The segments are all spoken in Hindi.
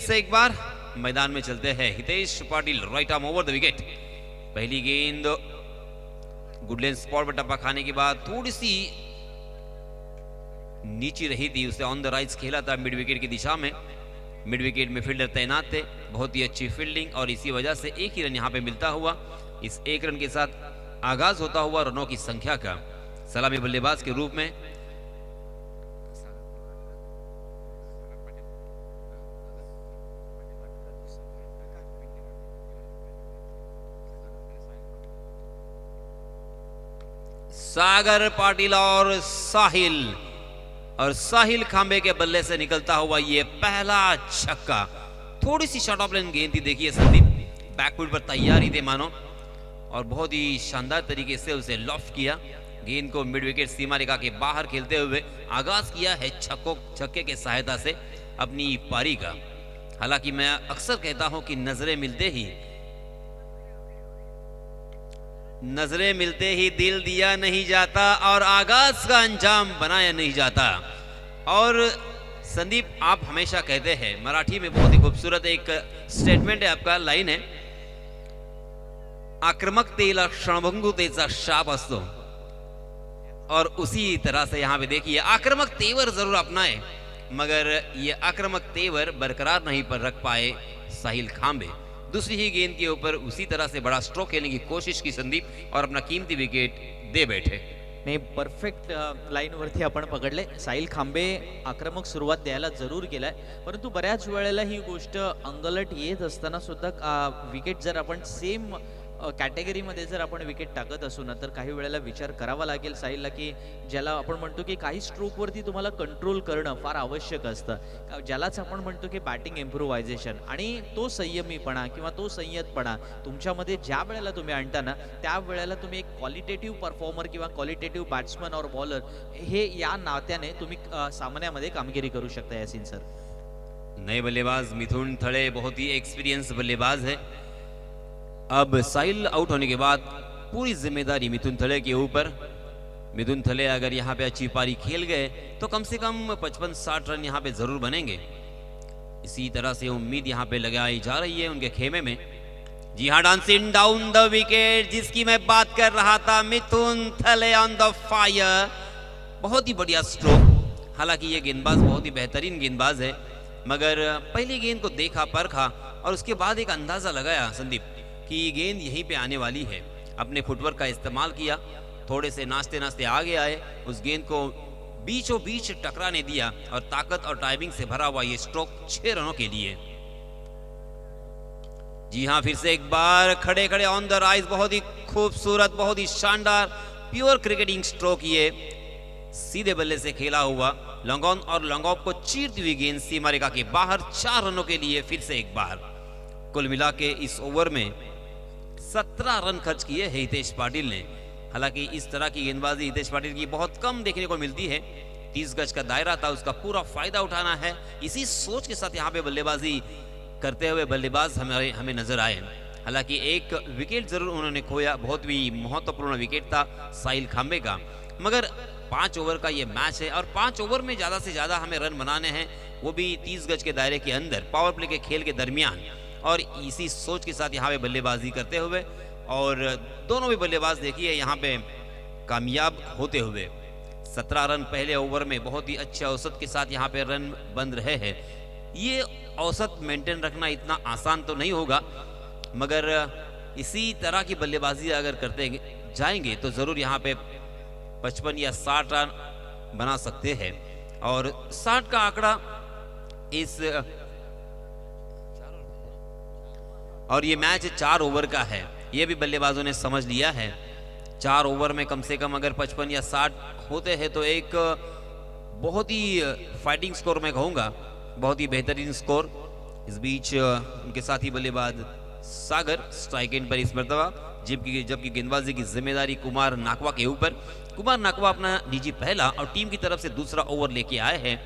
से एक बार मैदान में चलते हैं Hitesh Patil, right arm over the wicket. पहली गेंद गुडलैंड स्पॉट पर टप्पा खाने के बाद थोड़ी सी नीचे रही थी, उसे ऑन द राइज खेला था मिड विकेट की दिशा में। मिड विकेट में फील्डर तैनात थे, बहुत ही अच्छी फील्डिंग और इसी वजह से एक ही रन यहाँ पे मिलता हुआ। इस एक रन के साथ आगाज होता हुआ रनों की संख्या का सलामी बल्लेबाज के रूप में सागर पाटिल और साहिल खांबे के बल्ले से निकलता हुआ ये पहला छक्का। थोड़ी सी शॉर्ट ऑफ लाइन गेंद थी, देखिए संदीप बैकफुट पर तैयारी थे मानो, और बहुत ही शानदार तरीके से उसे लॉफ्ट किया। गेंद को मिड विकेट सीमा रेखा के बाहर खेलते हुए आगाज किया है छक्के के सहायता से अपनी पारी का। हालांकि मैं अक्सर कहता हूं कि नजरें मिलते ही दिल दिया नहीं जाता और आगाज का अंजाम बनाया नहीं जाता। और संदीप, आप हमेशा कहते हैं, मराठी में बहुत ही खूबसूरत एक स्टेटमेंट है आपका, लाइन है, आक्रमकतेला क्षणभंगुतेचा शाप असतो। और उसी तरह से यहां पे देखिए आक्रामक तेवर जरूर अपनाए, मगर ये आक्रामक तेवर बरकरार नहीं पर रख पाए साहिल खांबे। दूसरी ही गेंद के ऊपर उसी तरह से बड़ा स्ट्रोक खेलने की कोशिश की संदीप और अपना कीमती विकेट दे बैठे। नाही, परफेक्ट लाईनवरती आपण पकडले। साहिल खांबे आक्रमक सुरुवात द्यायला जरूर केलाय, परंतु बऱ्याच वेळेला ही गोष्ट अंगलट येत असताना सुद्धा विकेट जर आपण सेम कॅटेगरीमध्ये जर आपण विकेट टाकत असू ना, तर काही वेळेला विचार करावा लागेल साहिलला, की ज्याला आपण म्हणतो की काही स्ट्रोकवरती तुम्हाला कंट्रोल करणं फार आवश्यक असतं, ज्यालाच आपण म्हणतो की बॅटिंग इम्प्रोव्हायझेशन, आणि तो संयमीपणा किंवा तो संयतपणा तुमच्यामध्ये ज्या वेळेला तुम्ही आणता ना, त्या वेळेला तुम्ही एक क्वालिटेटिव्ह परफॉर्मर किंवा क्वालिटेटिव्ह बॅट्समन और बॉलर हे या नात्याने तुम्ही सामन्यामध्ये कामगिरी करू शकता। यासीन सर, नए बल्लेबाज मिथुन थड़े बहुत ही एक्सपीरियंस बल्लेबाज है। अब साहिल आउट होने के बाद पूरी जिम्मेदारी मिथुन थले के ऊपर। मिथुन थले अगर यहाँ पे अच्छी पारी खेल गए तो कम से कम 55-60 रन यहाँ पे जरूर बनेंगे। इसी तरह से उम्मीद यहाँ पे लगाई जा रही है उनके खेमे में। जी हाँ, डांसिंग डाउन द विकेट जिसकी मैं बात कर रहा था, मिथुन थले ऑन द फायर। बहुत ही बढ़िया स्ट्रोक। हालांकि ये गेंदबाज बहुत ही बेहतरीन गेंदबाज है, मगर पहली गेंद को देखा परखा और उसके बाद एक अंदाजा लगाया संदीप कि गेंद यहीं पे आने वाली है। अपने फुटवर्क का इस्तेमाल किया, थोड़े से नाचते नाचते आगे आए, उस गेंद को बीचों बीच टकराने दिया और ताकत और टाइमिंग से भरा हुआ ये स्ट्रोक 6 रनों के लिए। जी हां, फिर से एक बार खड़े खड़े ऑन द राइज, बहुत ही खूबसूरत, बहुत ही शानदार प्योर क्रिकेटिंग स्ट्रोक। ये सीधे बल्ले से खेला हुआ लॉन्ग ऑन और लॉन्ग ऑफ को चीरती हुई गेंद सीमा रेखा के बाहर 4 रनों के लिए। फिर से एक बार कुल मिला के इस ओवर में 17 रन खर्च किए है हितेश पाटिल ने। हालांकि इस तरह की गेंदबाजी हितेश पाटिल की बहुत कम देखने को मिलती है। 30 गज का दायरा था, उसका पूरा फायदा उठाना है, इसी सोच के साथ यहाँ पे बल्लेबाजी करते हुए बल्लेबाज हमें नजर आए। हालांकि एक विकेट जरूर उन्होंने खोया, बहुत ही महत्वपूर्ण विकेट था साहिल खांबे का, मगर 5 ओवर का ये मैच है और 5 ओवर में ज्यादा से ज्यादा हमें रन बनाने हैं, वो भी 30 गज के दायरे के अंदर, पावर प्ले के खेल के दरमियान। और इसी सोच के साथ यहाँ पे बल्लेबाजी करते हुए और दोनों भी बल्लेबाज देखिए यहाँ पे कामयाब होते हुए 17 रन पहले ओवर में बहुत ही अच्छे औसत के साथ यहाँ पे रन बन रहे हैं। ये औसत मेंटेन रखना इतना आसान तो नहीं होगा, मगर इसी तरह की बल्लेबाजी अगर करते जाएंगे तो जरूर यहाँ पे 55 या 60 रन बना सकते हैं। और 60 का आंकड़ा इस और ये मैच 4 ओवर का है, ये भी बल्लेबाजों ने समझ लिया है। 4 ओवर में कम से कम अगर 55 या 60 होते हैं तो एक बहुत ही फाइटिंग स्कोर मैं कहूँगा, बहुत ही बेहतरीन स्कोर। इस बीच उनके साथी बल्लेबाज सागर स्ट्राइक एंड पर इस मरतबा, जबकि गेंदबाजी की जिम्मेदारी कुमार नाकवा के ऊपर। कुमार नाकवा अपना निजी पहला और टीम की तरफ से दूसरा ओवर लेके आए हैं।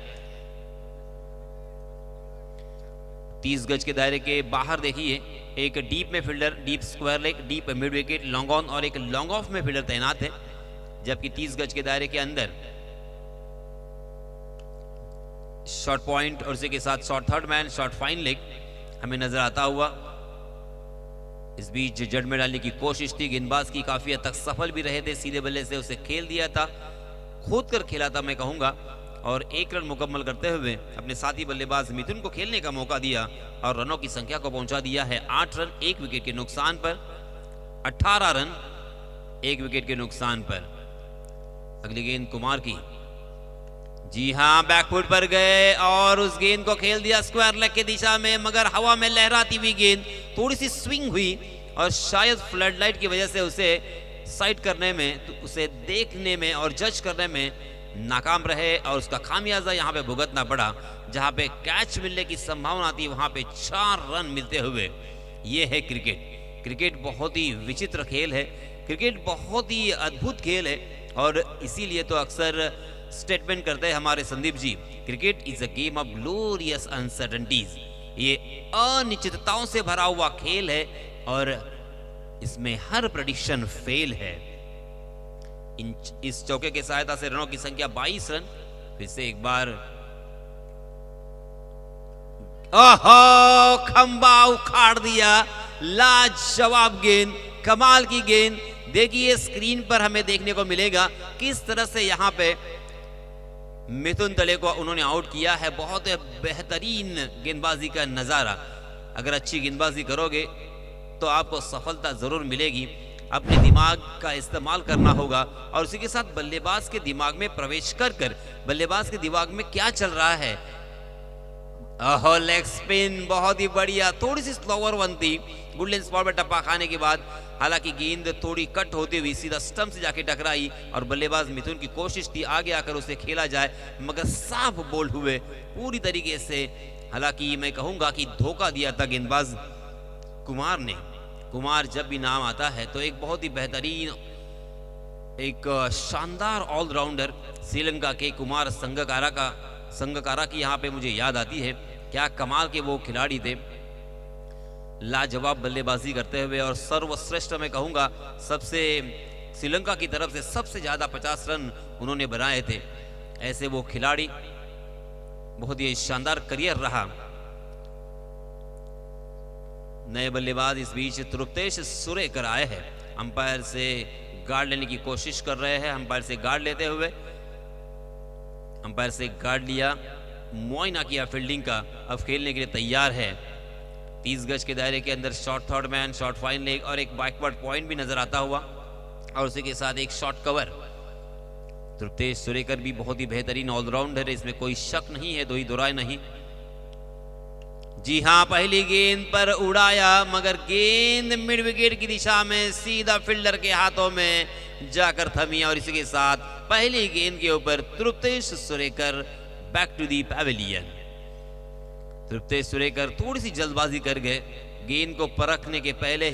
30 गज के दायरे के बाहर देखिए एक डीप में fielder, deep square leg, deep mid wicket, long on और एक लॉन्ग ऑफ में फील्डर तैनात है, जबकि 30 गज के दायरे के अंदर शॉर्ट पॉइंट और उसी के साथ short third man, short fine leg हमें नजर आता हुआ। इस बीच जड़ में डालने की कोशिश थी, गेंदबाज की काफी हद तक सफल भी रहे थे, सीधे बल्ले से उसे खेल दिया था, खोद कर खेला था मैं कहूंगा, और 1 रन मुकम्मल करते हुए अपने साथी बल्लेबाज मिथुन को खेलने का मौका दिया और रनों की संख्या को पहुंचा दिया है 8 रन 1 विकेट के नुकसान पर, 18 रन 1 विकेट के नुकसान पर। अगली गेंद कुमार की, जी हां, बैकफुट पर गए और उस गेंद को खेल दिया स्क्वायर लेग की दिशा में, मगर हवा में लहराती हुई गेंद थोड़ी सी स्विंग हुई और शायद फ्लड लाइट की वजह से उसे साइड करने में, तो उसे देखने में और जज करने में नाकाम रहे और उसका खामियाजा यहां पे भुगतना पड़ा। जहां पे कैच मिलने की संभावना थी वहां पे 4 रन मिलते हुए। ये है क्रिकेट। क्रिकेट बहुत ही विचित्र खेल है, क्रिकेट बहुत ही अद्भुत खेल है, और इसीलिए तो अक्सर स्टेटमेंट करते हैं हमारे Sandeep ji, cricket is a game of glorious uncertainties. ये अनिश्चितताओं से भरा हुआ खेल है और इसमें हर प्रेडिक्शन फेल है। इस चौके की सहायता से रनों की संख्या 22 रन। फिर से एक बार, ओहो, खंबा उखाड़ दिया, लाजवाब गेंद, कमाल की गेंद। देखिए स्क्रीन पर हमें देखने को मिलेगा किस तरह से यहां पे मिथुन तले को उन्होंने आउट किया है। बहुत बेहतरीन गेंदबाजी का नजारा। अगर अच्छी गेंदबाजी करोगे तो आपको सफलता जरूर मिलेगी। अपने दिमाग का इस्तेमाल करना होगा और उसी के साथ बल्लेबाज के दिमाग में प्रवेश कर बल्लेबाज के दिमाग में क्या चल रहा है। ओहो, लेग स्पिन बहुत ही बढ़िया, थोड़ी सी स्लोवर वन थी, गुड लेंथ स्पॉट पर टप्पा खाने के बाद। हालांकि गेंद थोड़ी कट होती हुई सीधा स्टंप से जाके टकराई और बल्लेबाज मिथुन की कोशिश थी आगे आकर उसे खेला जाए, मगर साफ बोल्ड हुए पूरी तरीके से। हालांकि मैं कहूंगा कि धोखा दिया था गेंदबाज कुमार ने। कुमार जब भी नाम आता है तो एक बहुत ही बेहतरीन, एक शानदार ऑलराउंडर श्रीलंका के कुमार संगकारा की यहाँ पे मुझे याद आती है। क्या कमाल के वो खिलाड़ी थे, लाजवाब बल्लेबाजी करते हुए और सर्वश्रेष्ठ मैं कहूंगा सबसे, श्रीलंका की तरफ से सबसे ज्यादा 50 रन उन्होंने बनाए थे। ऐसे वो खिलाड़ी, बहुत ही शानदार करियर रहा। नए बल्लेबाज इस बीच तृप्तेश सुरेकर आए हैं, अंपायर से गार्ड लेने की कोशिश कर रहे हैं। अंपायर से गार्ड लेते हुए, अंपायर से गार्ड लिया, मुआयना किया फील्डिंग का, अब खेलने के लिए तैयार है। 30 गज के दायरे के अंदर short third man, short fine leg और एक बैकवर्ड पॉइंट भी नजर आता हुआ और उसी के साथ एक शॉर्ट कवर। तृप्तेश सुरेकर भी बहुत ही बेहतरीन ऑलराउंडर है, इसमें कोई शक नहीं है, दो राय नहीं। जी हां, पहली गेंद पर उड़ाया मगर गेंद मिड विकेट की दिशा में सीधा फील्डर के हाथों में जाकर थमी और इसी के साथ पहली गेंद के ऊपर तृप्तेश Surekar back to the pavilion. तृप्तेश Surekar थोड़ी सी जल्दबाजी कर गए, गेंद को परखने के पहले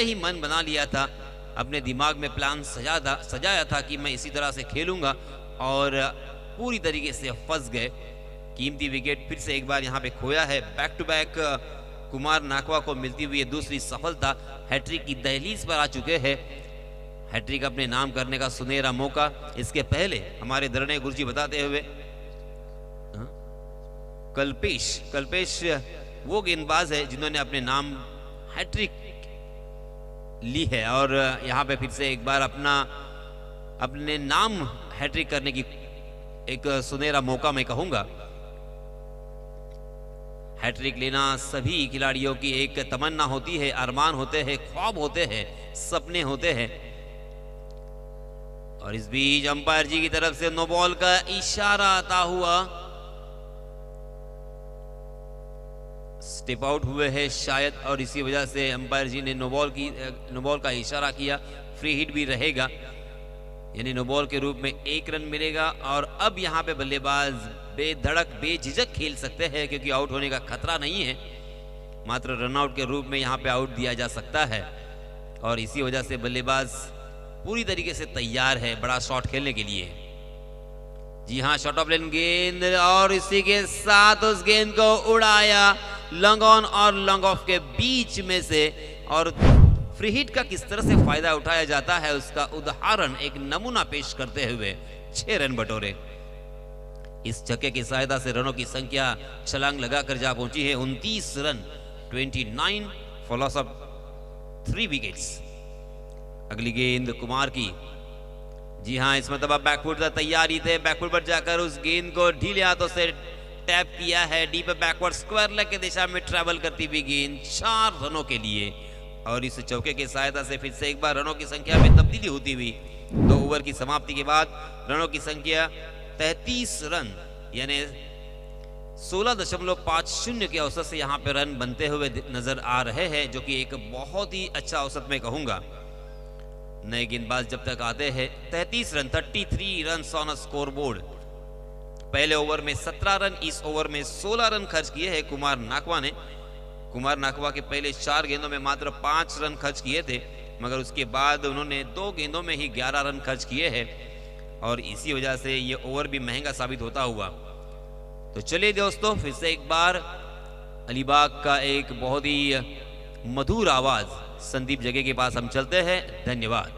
ही मन बना लिया था, अपने दिमाग में प्लान सजाया था कि मैं इसी तरह से खेलूंगा और पूरी तरीके से फंस गए। कीमती विकेट फिर से एक बार यहां पे खोया है। बैक टू बैक कुमार नाकवा को मिलती हुई दूसरी सफलता, हैट्रिक की दहलीज पर आ चुके हैं। हैट्रिक अपने नाम करने का सुनहरा मौका। इसके पहले हमारे दरणे गुरुजी बताते हुए, कल्पेश वो गेंदबाज है जिन्होंने अपने नाम हैट्रिक ली है और यहां पे फिर से एक बार अपने नाम हैट्रिक करने की एक सुनहरा मौका मैं कहूंगा। हैट्रिक लेना सभी खिलाड़ियों की एक तमन्ना होती है, अरमान होते हैं, ख्वाब होते हैं, सपने होते हैं। और इस बीच अंपायर जी की तरफ से नो बॉल का इशारा आता हुआ, स्टेप आउट हुए हैं शायद और इसी वजह से अंपायर जी ने नो बॉल का इशारा किया। फ्री हिट भी रहेगा, यानी नो बॉल के रूप में 1 रन मिलेगा और अब यहां पे बल्लेबाज बेधड़क बेझिझक खेल सकते हैं क्योंकि आउट होने का खतरा नहीं है, मात्र रनआउट के रूप में यहां पे आउट दिया जा सकता है और इसी वजह से बल्लेबाज पूरी तरीके से तैयार है बड़ा शॉट खेलने के लिए। जी हां, शॉट ऑफ लेन गेंद और इसी के साथ उस गेंद को उड़ाया लॉन्ग ऑन और लॉन्ग ऑफ के बीच में से और फ्री हिट का किस तरह से फायदा उठाया जाता है उसका उदाहरण, एक नमूना पेश करते हुए 6 रन बटोरे। इस छक्के की सहायता से रनों की संख्या छलांग लगाकर जा पहुंची है 29 run, 29 for loss of 3 wickets. अगली गेंद कुमार की। जी हाँ, इस मतलब बैकफुट का तैयारी थे, बैकफुट पर जाकर उस गेंद को ढीले हाथों से टैप किया है। डीप बैकवर्ड स्क्वायर लेग की दिशा में ट्रैवल करती हुई गेंद 4 रनों के लिए, और इस चौके की सहायता से फिर से एक बार रनों की संख्या में तब्दीली होती हुई 2 ओवर की समाप्ति के बाद रनों की संख्या 33 रन यानी 16.50 के औसत से यहाँ पे रन बनते हुए नजर आ रहे हैं, जो कि एक बहुत ही अच्छा औसत मैं कहूंगा। नए गेंदबाज जब तक आते हैं 33 run, 33 run on score board. पहले ओवर में 17 रन, इस ओवर में 16 रन खर्च किए हैं कुमार नाकवा ने। कुमार नाकवा के पहले 4 गेंदों में मात्र 5 रन खर्च किए थे, मगर उसके बाद उन्होंने 2 गेंदों में ही 11 रन खर्च किए हैं, और इसी वजह से ये ओवर भी महंगा साबित होता हुआ। तो चलिए दोस्तों, फिर से एक बार अलीबाग का एक बहुत ही मधुर आवाज संदीप जगे के पास हम चलते हैं। धन्यवाद।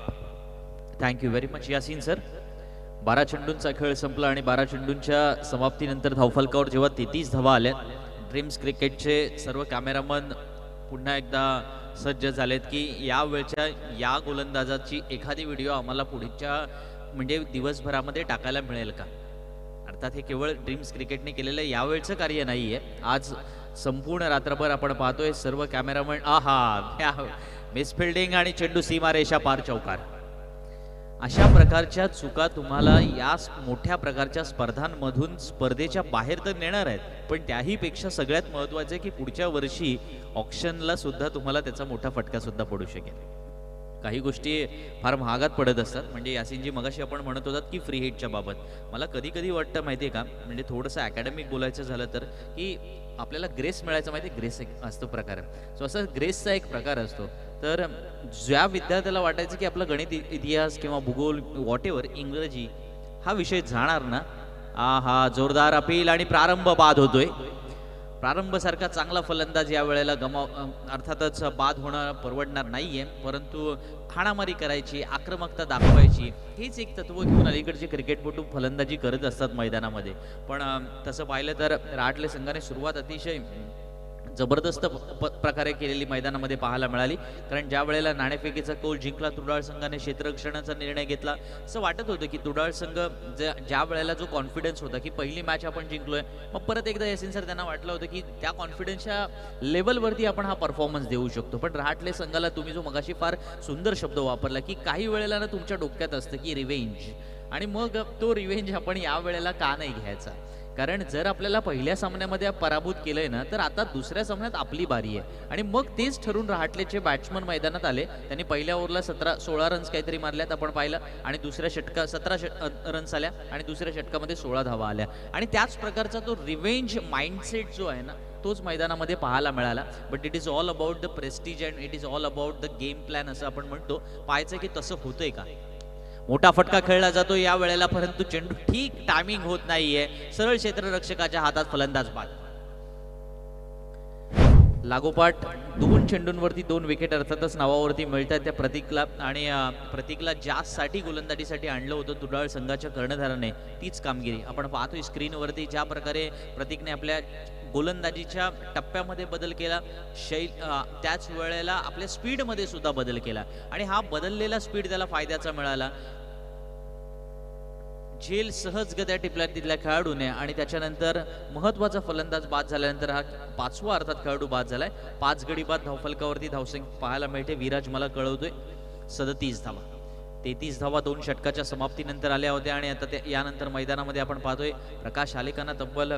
Thank you very much Yasin sir. 12 चेंडूंचा खेळ संपला आणि 12 चेंडूंच्या समाप्तीनंतर धावफलकावर जेव्हा 33 धावा आल्या, ड्रीम्स क्रिकेटचे सर्व कॅमेरामन पुन्हा एकदा सज्ज झालेत की या वेळच्या या गोलंदाजाची एखादी व्हिडिओ आम्हाला पुढच्या म्हणजे दिवसभरामध्ये टाकायला मिळेल का। अर्थात हे केवळ ड्रीम्स क्रिकेटने केलेलं यावेळचं कार्य नाहीये। आज संपूर्ण रात्रभर आपण पाहतोय सर्व कॅमेरामन मिसफिल्डिंग आणि चेंडू सीमारेषा पार चौकार, अशा प्रकारच्या चुका तुम्हाला या मोठ्या प्रकारच्या स्पर्धांमधून स्पर्धेच्या बाहेर तर नेणार आहेत, पण त्याही पेक्षा सगळ्यात महत्त्वाचे की पुढच्या वर्षी ऑक्शनला सुद्धा तुम्हाला त्याचा मोठा फटका सुद्धा पडू शकेल। काही गोष्टी फार महागात पडत असतात। म्हणजे यासीनजी मगाशी आपण म्हणत होतात की फ्री हिटच्या बाबत मला कधी कधी वाटतं माहिती आहे का, म्हणजे थोडंसं अकॅडमिक बोलायचं झालं तर की आपल्याला ग्रेस मिळायचं माहिती आहे, ग्रेस एक असतो प्रकार, सो असं ग्रेसचा एक प्रकार असतो। तर ज्या विद्यार्थ्याला वाटायचं की आपलं गणित, इतिहास किंवा भूगोल व्हॉट एव्हर इंग्रजी हा विषय जाणार ना, हा जोरदार अपील आणि प्रारंभ बाद होतोय। प्रारंभ सारखा चांगला फलंदाज या वेळेला अर्थातच बाद होणं परवडणार नाहीये, परंतु हाणामारी करायची, आक्रमकता दाखवायची, हेच एक तत्व घेऊन अलीकडचे क्रिकेटपटू फलंदाजी करत असतात मैदानामध्ये। पण तसं पाहिलं तर रहाटले संघाने सुरुवात अतिशय जबरदस्त प्रकारे केलेली मैदानामध्ये पाहायला मिळाली, कारण ज्या वेळेला नाणेफेकीचा कौल जिंकला तुडाळ संघाने क्षेत्ररक्षणाचा निर्णय घेतला, असं वाटत होतं की तुडाळ संघ ज्या वेळेला जो कॉन्फिडन्स होता की पहिली मॅच आपण जिंकलोय, मग परत एकदा यासीन सर त्यांना वाटलं होतं की त्या कॉन्फिडन्सच्या लेवलवरती आपण हा परफॉर्मन्स देऊ शकतो। पण रहाटले संघाला तुम्ही जो मगाशी फार सुंदर शब्द वापरला की काही वेळेला ना तुमच्या डोक्यात असतं की रिवेंज, आणि मग तो रिवेंज आपण या वेळेला का नाही घ्यायचा, कारण जर आपल्याला पहिल्या सामन्यामध्ये पराभूत केलंय ना, तर आता दुसऱ्या सामन्यात आपली बारी आहे। आणि मग तेच ठरून रहाटलेचे बॅट्समन मैदानात आले, त्यांनी पहिल्या ओव्हरला 16 रन्स काहीतरी मारल्यात आपण पाहिलं, आणि दुसऱ्या षटकात 17 रन्स आल्या आणि दुसऱ्या षटकामध्ये 16 धावा आल्या, आणि त्याच प्रकारचा तो रिवेंज माइंडसेट जो आहे ना, तोच मैदानामध्ये पाहायला मिळाला। But it is all about the prestige and it is all about the game plan असं आपण म्हणतो, पाहायचं की तसं होतंय का। मोठा फटका खेळला जातो या वेळेला, परंतु चेंडू ठीक टायमिंग होत नाहीये, सरळ क्षेत्ररक्षकाच्या हातात फलंदाज बाद। लागोपाठ 2 चेंडूंवरती 2 विकेट अर्थातच नावावरती मिळतात त्या प्रतीकला, आणि प्रतीकला ज्यासाठी गोलंदाजीसाठी आणलं होतं तुडाळ संघाच्या कर्णधाराने, तीच कामगिरी आपण पाहतोय स्क्रीनवरती। ज्या प्रकारे प्रतीकने आपल्या गोलंदाजीच्या टप्प्यामध्ये बदल केला, त्याच वेळेला आपल्या स्पीडमध्ये सुद्धा बदल केला, आणि हा बदललेला स्पीड त्याला फायद्याचा मिळाला। झेल सहजगत्या टिपल्या तिथल्या खेळाडूने, आणि त्याच्यानंतर महत्वाचा फलंदाज बाद झाल्यानंतर हा 5वा अर्थात खेळाडू बाद झालाय। 5 गडी बाद धावफलकावरती धावसंख्या पाहायला मिळते, विराज मला कळवतोय 37 धावा, 33 धावा 2 षटकाच्या समाप्तीनंतर आल्या होत्या, आणि आता यानंतर मैदानामध्ये आपण पाहतोय प्रकाश आलेकांना तब्बल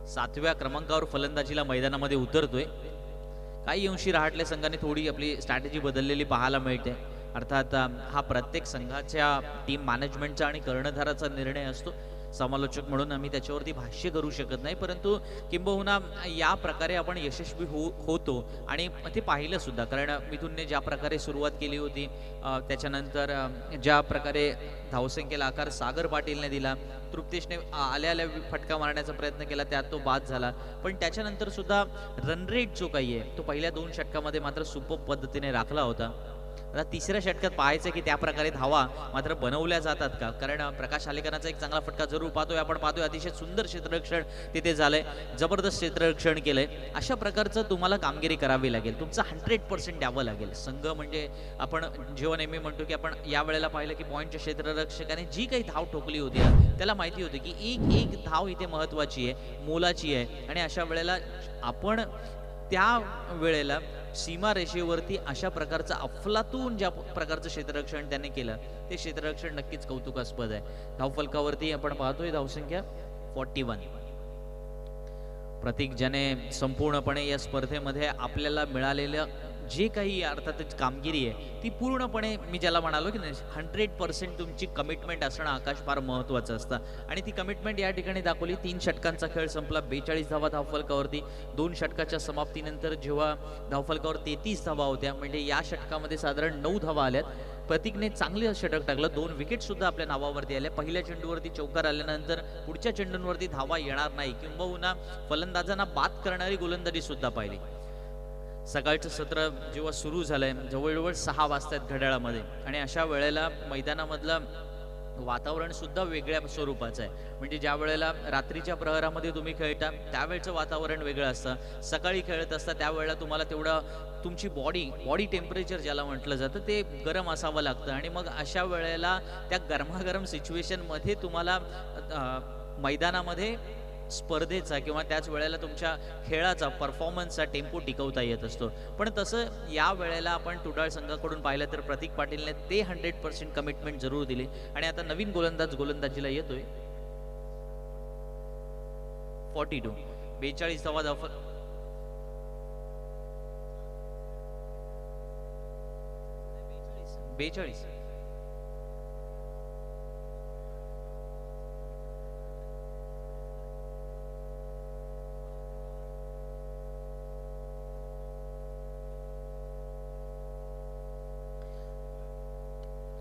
7व्या क्रमांकावर फलंदाजीला मैदानामध्ये उतरतोय। काही अंशी रहाटले संघाने थोडी आपली स्ट्रॅटेजी बदललेली पाहायला मिळते, अर्थात हा प्रत्येक संघाच्या टीम मॅनेजमेंटचा आणि कर्णधाराचा निर्णय असतो। समालोचक म्हणून आम्ही त्याच्यावरती भाष्य करू शकत नाही, परंतु किंबहुना या प्रकारे आपण यशस्वी होतो, आणि ते पाहिलं सुद्धा, कारण मिथुनने ज्या प्रकारे सुरुवात केली होती, त्याच्यानंतर ज्या प्रकारे धावसंख्येला आकार सागर पाटीलने दिला, तृप्तेशने आल्या फटका मारण्याचा प्रयत्न केला, त्यात तो बाद झाला, पण त्याच्यानंतर सुद्धा रन रेट जो काही आहे तो पहिल्या 2 षटकामध्ये मात्र सुपर पद्धतीने राखला होता। आता तिसऱ्या षटकात पाहायचं की त्या प्रकारे धावा मात्र बनवल्या जातात का, कारण प्रकाश आलेकरांचा एक चांगला फटका जरूर आपण पाहतोय अतिशय सुंदर क्षेत्ररक्षण तिथे झालंय, जबरदस्त क्षेत्ररक्षण केलंय. अशा प्रकारचं तुम्हाला कामगिरी करावी लागेल, तुमचं 100% द्यावं लागेल. संघ म्हणजे आपण जेव्हा नेहमी म्हणतो की आपण या वेळेला पाहिलं की पॉईंटच्या क्षेत्ररक्षकाने जी काही धाव ठोकली होती त्याला माहिती होती की एक एक धाव इथे महत्वाची आहे, मोलाची आहे. आणि अशा वेळेला आपण त्या वेळेला सीमारेषेवरती अशा प्रकारचं अफलातून ज्या प्रकारचं क्षेत्ररक्षण त्यांनी केलं ते क्षेत्ररक्षण नक्कीच कौतुकास्पद आहे. धावफलकावरती आपण पाहतोय धावसंख्या 41. प्रतीक ज्याने संपूर्णपणे या स्पर्धेमध्ये आपल्याला मिळालेलं जे काही अर्थातच कामगिरी आहे ती पूर्णपणे मी ज्याला म्हणालो की 100% तुमची कमिटमेंट असणं आकाश फार महत्त्वाचं असतं आणि ती कमिटमेंट या ठिकाणी दाखवली. 3 षटकांचा खेळ संपला, 42 धावा धावफलकावरती. 2 षटकाच्या समाप्तीनंतर जेव्हा धावफलकावर 33 धावा होत्या म्हणजे या षटकामध्ये साधारण 9 धावा आल्यात. प्रतीकने चांगले षटक टाकलं, 2 विकेट सुद्धा आपल्या नावावरती आल्या. पहिल्या चेंडूवरती चौकार आल्यानंतर पुढच्या चेंडूंवरती धावा येणार नाही किंबहुना फलंदाजांना बाद करणारी गोलंदाजी सुद्धा पाहिली. सकाळचं सत्र जेव्हा सुरू झालंय जवळजवळ 6 वाजतायत घड्याळामध्ये आणि अशा वेळेला मैदानामधलं वातावरण सुद्धा वेगळ्या स्वरूपाचं आहे. म्हणजे ज्या वेळेला रात्रीच्या प्रहरामध्ये तुम्ही खेळता त्यावेळचं वातावरण वेगळं असतं, सकाळी खेळत असता त्यावेळेला तुम्हाला तेवढं तुमची बॉडी टेम्परेचर ज्याला म्हटलं जातं ते गरम असावं लागतं आणि मग अशा वेळेला त्या गरमागरम सिच्युएशनमध्ये तुम्हाला मैदानामध्ये स्पर्धेचा किंवा त्याच वेळेला तुमच्या खेळाचा परफॉर्मन्सचा टेम्पो टिकवता येत असतो. पण तसं या वेळेला आपण तुडाळ संघाकडून पाहिलं तर प्रतीक पाटीलने ते 100% कमिटमेंट जरूर दिली आणि आता नवीन गोलंदाजीला येतोय. 42 42 धावा धावफल 42.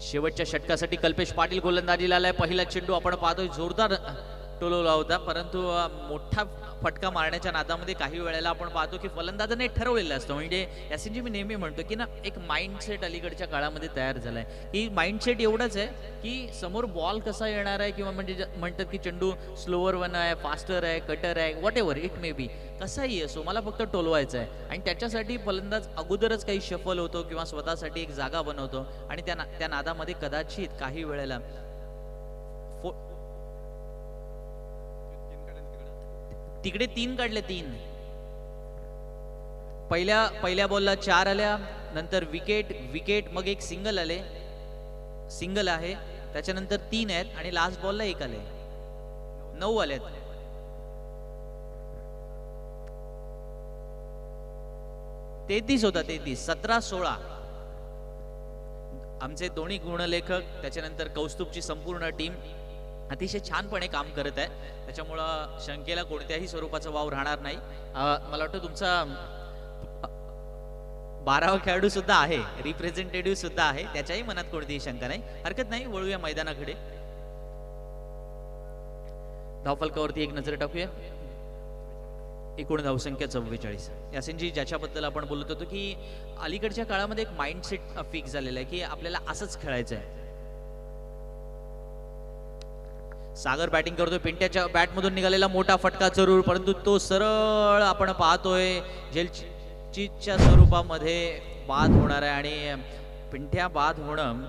शेवटच्या षटकासाठी कल्पेश पाटील गोलंदाजीला आलाय. पहिला चेंडू आपण पाहतोय जोरदार टोलवला होता, परंतु मोठा फटका मारण्याच्या नादामध्ये काही वेळेला आपण पाहतो की फलंदाजाने ठरवलेलं असतं. म्हणजे यासाठी मी नेहमी म्हणतो की ना एक माइंडसेट अलीकडच्या काळामध्ये तयार झालाय. ही माइंडसेट एवढंच आहे की समोर बॉल कसा येणार आहे किंवा म्हणजे म्हणतात की चेंडू स्लोअर वन आहे, फास्टर आहे, कटर आहे, what ever it may be, कसाही असो मला फक्त टोलवायचं आहे. आणि त्याच्यासाठी फलंदाज अगोदरच काही शफल होतो किंवा स्वतःसाठी एक जागा बनवतो आणि त्या नादामध्ये कदाचित काही वेळेला तिकडे 3 काढले. 3 पहिल्या बॉलला 4 आल्या, नंतर विकेट मग एक सिंगल आहे, त्याच्यानंतर 3 आहेत आणि लास्ट बॉलला 1 आले. 9 आलेत. तेहतीस होता 33. 17-16 आमचे दोन्ही गुणलेखक त्याच्यानंतर कौस्तुभची संपूर्ण टीम अतिशय छानपणे काम करत आहे. त्याच्यामुळं शंकेला कोणत्याही स्वरूपाचा वाव राहणार नाही. मला वाटतं तुमचा 12वा खेळाडू सुद्धा आहे, रिप्रेझेंटेटिव्ह सुद्धा आहे, त्याच्याही मनात कोणतीही शंका नाही. हरकत नाही, वळूया मैदानाकडे. धावफलकावरती एक नजर टाकूया. एकूण धावसंख्या 44. यासिनजी ज्याच्याबद्दल आपण बोलत होतो की अलीकडच्या काळामध्ये एक माइंडसेट फिक्स झालेला आहे की आपल्याला असंच खेळायचं आहे. सागर बॅटिंग करतोय, पिंट्याच्या बॅटमधून निघालेला मोठा फटका जरूर, परंतु तो सरळ आपण पाहतोय जेलचीच्या स्वरूपामध्ये बाद होणार आहे. आणि पिंट्या बाद होणं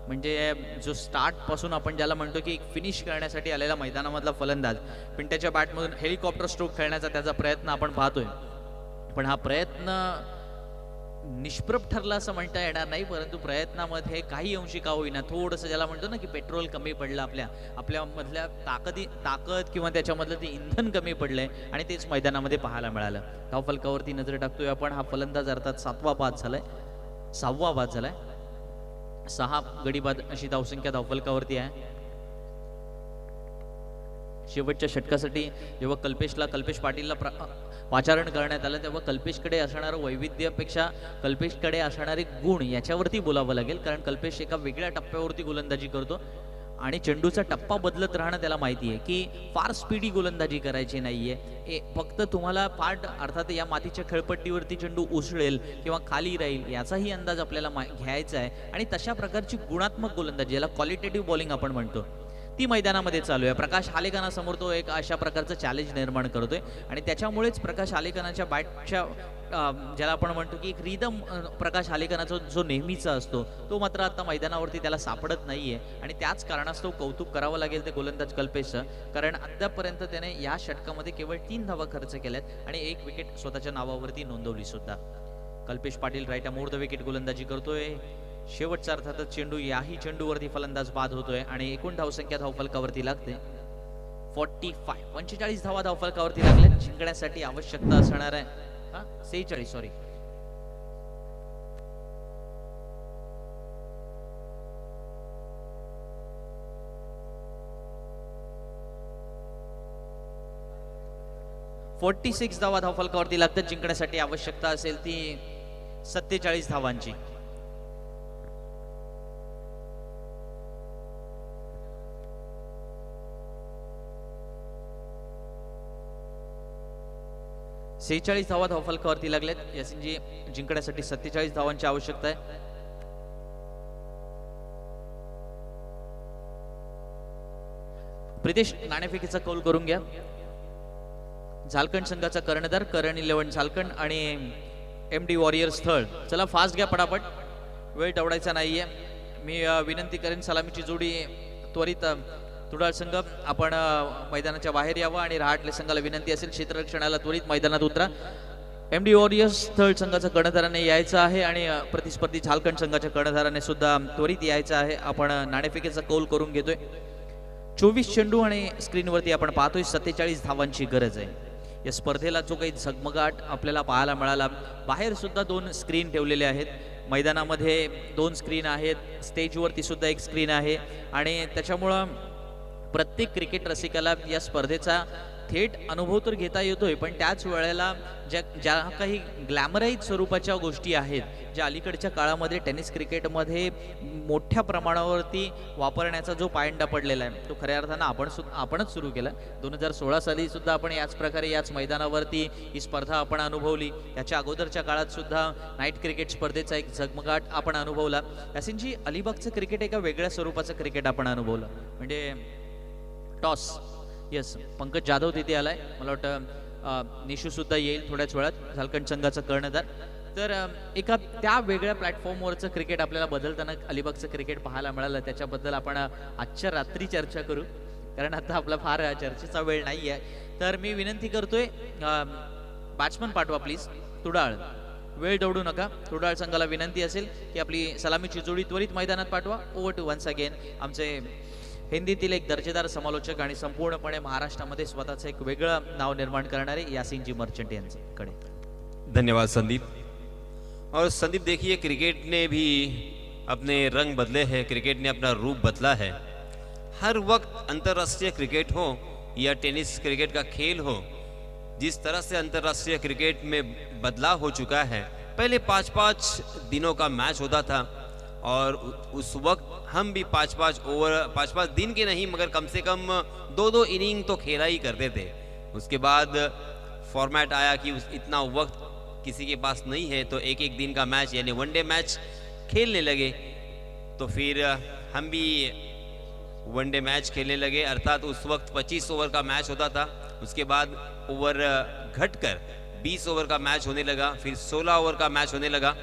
म्हणजे जो स्टार्ट पासून आपण ज्याला म्हणतो की फिनिश करण्यासाठी आलेला मैदानामधला फलंदाज पिंट्याच्या बॅटमधून हेलिकॉप्टर स्ट्रोक खेळण्याचा त्याचा प्रयत्न आपण पाहतोय. पण हा प्रयत्न निष्प्रभ ठरला असं म्हणता येणार नाही, परंतु प्रयत्नामध्ये काही अंशी का होईना थोडंसं ज्याला म्हणतो ना की पेट्रोल कमी पडलं, आपल्या मधल्या ताकद किंवा त्याच्यामधलं ते इंधन कमी पडलंय आणि तेच मैदानामध्ये पाहायला मिळालं. धावफलकावरती नजर टाकतोय आपण. हा फलंदाज अर्थात 7वा बाद झालाय. 6 गडी बाद अशी धावसंख्या धावफलकावरती आहे. शेवटच्या षटकासाठी जेव्हा कल्पेश पाटीलला पाचारण करण्यात आलं तेव्हा कल्पेशकडे असणारं वैविध्यपेक्षा कल्पेशकडे असणारे गुण याच्यावरती बोलावं लागेल, कारण कल्पेश एका वेगळ्या टप्प्यावरती गोलंदाजी करतो. आणि चेंडूचा टप्पा बदलत राहणं त्याला माहिती आहे की फार स्पीडी गोलंदाजी करायची नाहीये. फक्त तुम्हाला फार अर्थात या मातीच्या खेळपट्टीवरती चेंडू उसळेल किंवा खाली राहील याचाही अंदाज आपल्याला घ्यायचा आहे. आणि तशा प्रकारची गुणात्मक गोलंदाजी, याला क्वालिटेटिव्ह बॉलिंग आपण म्हणतो, ती मैदानामध्ये चालू आहे. प्रकाश आलेकरांसमोर तो एक अशा प्रकारचं चॅलेंज निर्माण करतोय आणि त्याच्यामुळेच प्रकाश आलेकरांच्या बॅटच्या ज्याला आपण म्हणतो की एक रिदम प्रकाश आलेकरांचा जो नेहमीचा असतो तो मात्र आता मैदानावरती त्याला सापडत नाहीये. आणि त्याच कारणास्तव कौतुक करावं लागेल ते गोलंदाज कल्पेशचं, कारण अद्यापर्यंत त्याने या षटकामध्ये केवळ 3 धावा खर्च केल्यात आणि 1 विकेट स्वतःच्या नावावरती नोंदवली सुद्धा. Kalpesh Patil right more the wicket गोलंदाजी करतोय. शेवटचा अर्थातच चेंडू, याही चेंडूवरती फलंदाज बाद होतोय आणि एकूण धावसंख्या धावफलकावरती लागते 45 धावा धावफलकावरती लागल्या. जिंकण्यासाठी आवश्यकता असणार आहे 46 सॉरी 46 धावा धावफलकावरती लागतात. जिंकण्यासाठी आवश्यकता असेल ती 47 धावांची. सेहेचाळीस धावा धावफलकावरती लागलेत. यासिनजी जिंकण्यासाठी 47 धावांची आवश्यकता आहे. प्रितेश नाणेफेकीचा कौल करून घ्या. झारखंड संघाचा कर्णधार करण 11 झारखंड आणि MD वॉरियर्स स्थळ. चला फास्ट घ्या पटापट, वेळ दवडायचा नाहीये. मी विनंती करेन सलामीची जोडी त्वरित तुडाळ संघ आपण मैदानाच्या बाहेर यावं आणि रहाटले संघाला विनंती असेल क्षेत्ररक्षणाला त्वरित मैदानात उतरा. MD वॉरियर्स स्थळ संघाच्या कर्णधाराने यायचं आहे आणि प्रतिस्पर्धी झारखंड संघाच्या कर्णधाराने सुद्धा त्वरित यायचं आहे. आपण नाणेफेकीचा कौल करून घेतोय. 24 चेंडू आणि स्क्रीनवरती आपण पाहतोय 47 धावांची गरज आहे. या स्पर्धेला जो काही झगमगाट आपल्याला पाहायला मिळाला, बाहेर सुद्धा 2 स्क्रीन ठेवलेले आहेत, मैदानामध्ये 2 स्क्रीन आहेत, स्टेजवरती सुद्धा 1 स्क्रीन आहे आणि त्याच्यामुळं प्रत्येक क्रिकेट रसिकाला या स्पर्धेचा थेट अनुभव तर घेता येतोय, पण त्याच वेळेला ज्या काही ग्लॅमराईज स्वरूपाच्या गोष्टी आहेत, ज्या अलीकडच्या काळामध्ये टेनिस क्रिकेटमध्ये मोठ्या प्रमाणावरती वापरण्याचा जो पायंडा पडलेला आहे, तो खऱ्या अर्थानं आपणच सुरू केला. 2016 साली सुद्धा आपण याच प्रकारे याच मैदानावरती ही स्पर्धा आपण अनुभवली. याच्या अगोदरच्या काळात सुद्धा नाईट क्रिकेट स्पर्धेचा एक झगमगाट आपण अनुभवला. यासिनजी अलिबागचं क्रिकेट एका वेगळ्या स्वरूपाचं क्रिकेट आपण अनुभवलं, म्हणजे टॉस. येस, पंकज जाधव तिथे आलाय, मला वाटतं निशू सुद्धा येईल थोड्याच वेळात, झारखंड संघाचा कर्णधार. तर एका त्या वेगळ्या प्लॅटफॉर्मवरचं क्रिकेट आपल्याला बदलताना अलिबागचं क्रिकेट पाहायला मिळालं, त्याच्याबद्दल आपण आजच्या रात्री चर्चा करू, कारण आता आपला फार चर्चेचा वेळ नाही आहे. तर मी विनंती करतोय बॅट्समन पाठवा प्लीज. तुडाळ, वेळ दौडू नका. तुडाळ संघाला विनंती असेल की आपली सलामीची जोडी त्वरित मैदानात पाठवा. ओव्हर टू वन्स अगेन आमचे हिंदीतील एक दर्जेदार समालोचक आणि संपूर्णपणे महाराष्ट्रामध्ये स्वतःचं एक वेगळं नाव निर्माण करणारे यासिनजी मर्चंट यांच्याकडे. धन्यवाद संदीप. और संदीप देखिए, क्रिकेट ने भी अपने रंग बदले हैं, क्रिकेट ने अपना रूप बदला है. हर वक्त अंतर्राष्ट्रीय क्रिकेट हो या टेनिस क्रिकेट का खेल हो, जिस तरह से अंतर्राष्ट्रीय क्रिकेट में बदलाव हो चुका है. पहले 5-5 दिनों का मैच होता था और उस वक्त हम भी 5-5 दिन के नहीं मगर कम से कम 2-2 इनिंग तो खेला ही करते थे. उसके बाद फॉर्मेट आया कि इतना वक्त किसी के पास नहीं है, तो 1-1 दिन का मैच यानी वनडे मैच खेलने लगे. तो फिर हम भी वनडे मैच खेलने लगे, अर्थात उस वक्त 25 ओवर का मैच होता था. उसके बाद ओवर घटकर 20 ओवर का मैच होने लगा, फिर 16 ओवर का मैच होने लगा.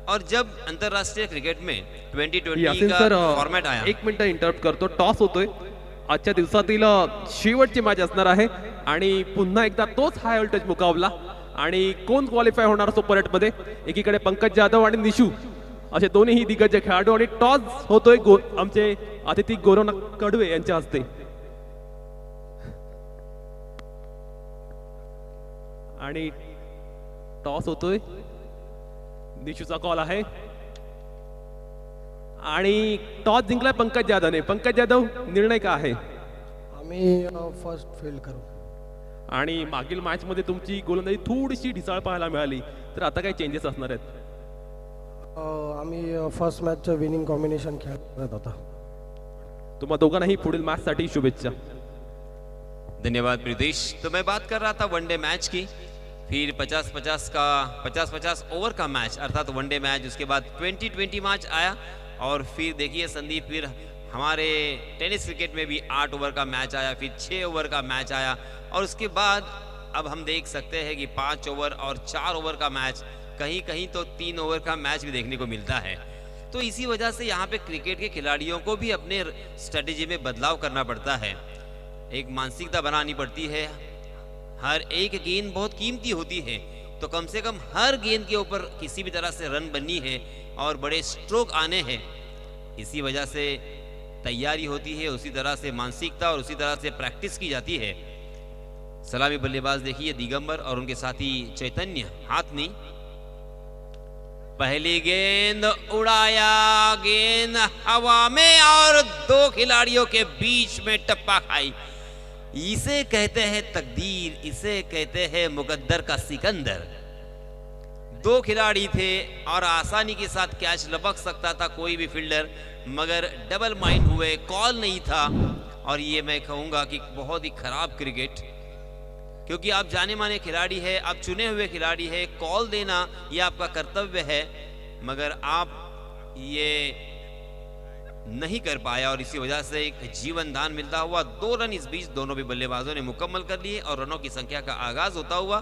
और जब अंतरराष्ट्रीय क्रिकेट में 2020 का फॉर्मेट आया. 1 मिनिट इंटरप्ट करतो. टॉस होतोय. आजच्या दिवसातील शेवटची मॅच असणार आहे आणि पुन्हा एकदा तोच हाय व्होल्टेज मुकाबला. आणि कोण क्वालिफाय होणार सुपर 8 मध्ये? एकीकडे पंकज जाधव आणि निशू असे दोन्ही दिग्गज खेळाडू आणि टॉस होतोय आमचे अतिथी गौरव कडवे यांच्या हस्ते. आणि टॉस होतोय, निशूचा कॉल आहे आणि टॉस जिंकलाय पंकज जाधवने. पंकज जाधव, निर्णय काय आहे? आम्ही फर्स्ट फील्ड करू. आणि मागील मॅच मध्ये तुमची गोलंदाजी थोडीशी ढिसाळ पाहायला मिळाली, तर आता काय चेंजेस असणार आहेत? आम्ही फर्स्ट मॅचचं विनिंग कॉम्बिनेशन खेळत होता. तुम्हा दोघांनाही पुढील मॅच साठी शुभेच्छा. धन्यवाद प्रीतेश. तो मैं बात कर रहा था वनडे मैच की, फिर 50-50 ओवर का मैच अर्थात वनडे मैच, उसके बाद 20-20 मैच आया और फिर देखिए संदीप, फिर हमारे टेनिस क्रिकेट में भी 8 ओवर का मैच आया, फिर 6 ओवर का मैच आया और उसके बाद अब हम देख सकते हैं कि 5 ओवर और 4 ओवर का मैच, कहीं कहीं तो 3 ओवर का मैच भी देखने को मिलता है. तो इसी वजह से यहाँ पे क्रिकेट के खिलाड़ियों को भी अपने स्ट्रेटेजी में बदलाव करना पड़ता है, एक मानसिकता बनानी पड़ती है. हर एक गेंद बहुत कीमती होती है, तो कम से कम हर गेंद के ऊपर किसी भी तरह से रन बननी है और बड़े स्ट्रोक आने हैं. इसी वजह से तैयारी होती है, उसी तरह से मानसिकता और उसी तरह से प्रैक्टिस की जाती है. सलामी बल्लेबाज देखिए दिगंबर और उनके साथी चैतन्य हाथनी. पहली गेंद उड़ाया, गेंद हवा में और 2 खिलाड़ियों के बीच में टप्पा खाई. इसे कहते हैं तकदीर, इसे कहते हैं मुकद्दर का सिकंदर. 2 खिलाड़ी थे और आसानी के साथ कैच लपक सकता था कोई भी फील्डर, मगर डबल माइंड हुए, कॉल नहीं था. और ये मैं कहूंगा कि बहुत ही खराब क्रिकेट, क्योंकि आप जाने माने खिलाड़ी है, आप चुने हुए खिलाड़ी है, कॉल देना ये आपका कर्तव्य है, मगर आप ये नहीं कर पाया और इसी वजह से एक जीवन दान मिलता हुआ 2 रन इस बीच दोनों भी बल्लेबाजों ने मुकम्मल कर लिए और रनों की संख्या का आगाज होता हुआ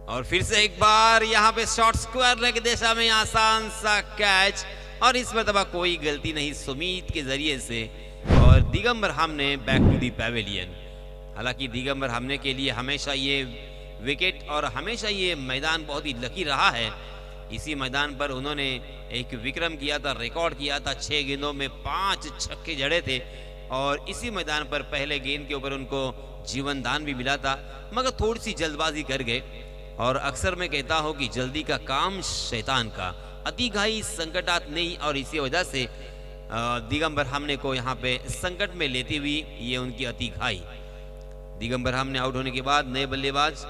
और फिर से एक बार यहां पे शॉर्ट स्क्वायर लेग दिशा में आसान सा कैच और इस मरतबा कोई गलती नहीं सुमीत के जरिए से और दिगंबर हमने बैक टू दी पैवेलियन. हालांकि दिगंबर हमने के लिए हमेशा ये विकेट और हमेशा ये मैदान बहुत ही लकी रहा है. इसी मैदान पर उन्होंने एक विक्रम किया था, रिकॉर्ड किया था, 6 गेंदों में 5 छक्के जड़े थे और इसी मैदान पर पहले गेंद के ऊपर उनको जीवन दान भी मिला था, मगर थोड़ी सी जल्दबाजी कर गए. और अक्सर मैं कहता हूं कि जल्दी का काम शैतान का, अति घाई संकटात नहीं, और इसी वजह से दिगंबर हमने को यहाँ पे संकट में लेती हुई ये उनकी अति घाई. दिगंबर हमने आउट होने के बाद नए बल्लेबाज